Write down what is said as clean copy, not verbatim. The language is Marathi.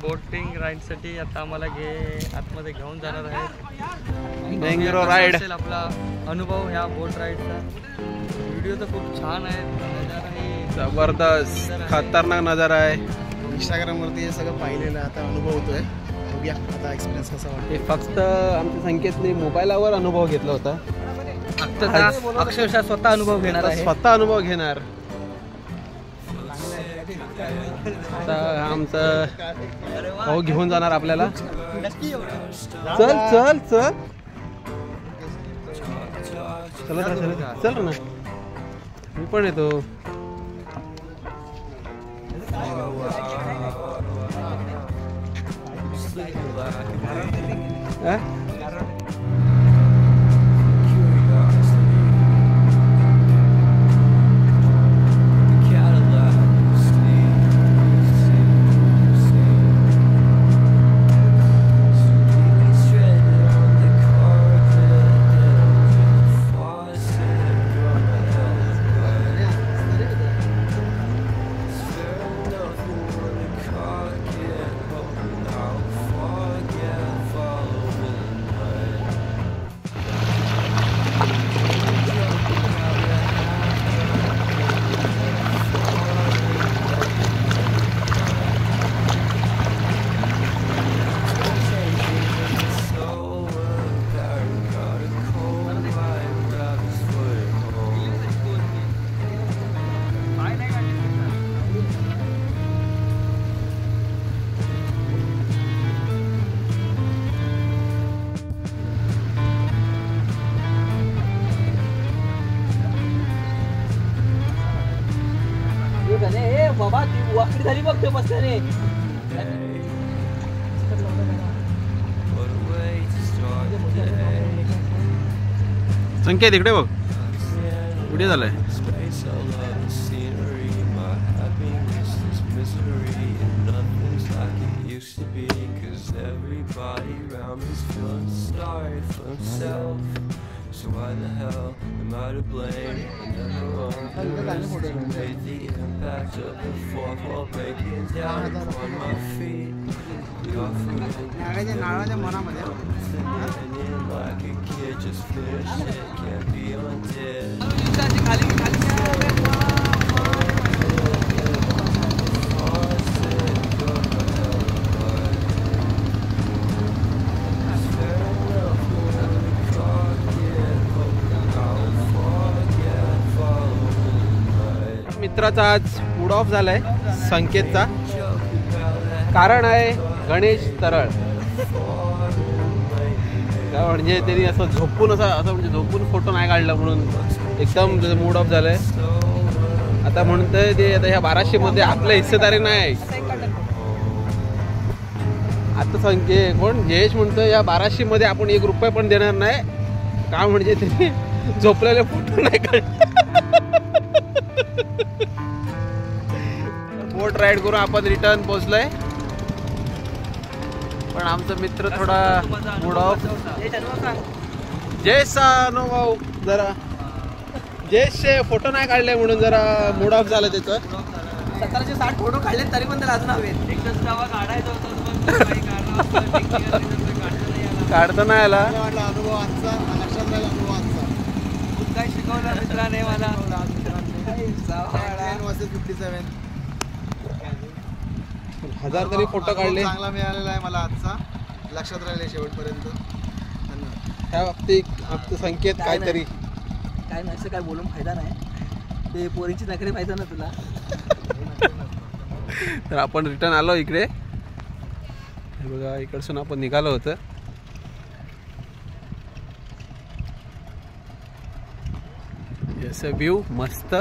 बोटिंग राईडसाठी आता आम्हाला आतमध्ये घेऊन जाणार आहे. बेंगलोर राईड आपला अनुभव ह्या बोट राईडचा. व्हिडिओ तर खूप छान आहे, जबरदस्त खतरनाक नजारा आहे. इंस्टाग्रामवरती हे सगळं पाहिलेलं आता अनुभव होतोय. बघूया आता एक्सपिरियन्स कसा वाटतो. हे फक्त आमच्या संकेतने मोबाईलवर अनुभव घेतला होता. अक्षरशः स्वतः अनुभव घेणार आहे. स्वतः अनुभव घेणार. आता आमचं भाऊ घेऊन जाणार आपल्याला. चल चल चल चल ना, मी पण येतो. बाबा ती वाकडी झाली बघतो बसल्याने. संकेत इकडे बघ, कुठे झालंय. So why the hell am I to blame? Made the impact of the fourth wall breaking down on my feet. Like a kid just finished it, can't be undid. मित्राचा आज मूड ऑफ झालाय संकेतचा. कारण आहे गणेश तरळ. म्हणजे त्यांनी असं झोपून म्हणजे झोपून फोटो नाही काढला म्हणून एकदम मूड ऑफ झालाय. आता म्हणतोय ते आता ह्या 1200 मध्ये आपल्या हिस्सेदारी नाही. आता संकेत कोण जयेश म्हणतोय या 1200 मध्ये आपण 1 रुपया पण देणार नाही. का म्हणजे त्यांनी झोपलेले फोटो नाही काढले. बोट राईड करून आपण रिटर्न पोहोचलोय. पण आमचा मित्र थोडा मूड ऑफ. जयेशचा अनुभव जरा जयेशचे फोटो नाही काढले म्हणून जरा मूड ऑफ झालं त्याचं. 1760 फोटो काढले तरी पण त्याला अजून हवेत. एकच जावा काढायचा होता काढता नाही आला. अनुभव आजचा लक्षात राहिला. अनुभव आजचा खूप काही शिकवलं मित्राने मला. 57 हजार तरी फोटो काढले. चांगला मिळालेला आहे मला आजचा, लक्षात राहिले शेवटपर्यंत. ह्या बाबतीत आपलं संकेत काहीतरी काय नाही, असं काय बोलून फायदा नाही. ते पोरीची नखरे माहिती ना तुला. तर आपण रिटर्न आलो इकडे. हे बघा इकडसून आपण निघालो होतं. असं व्ह्यू मस्त.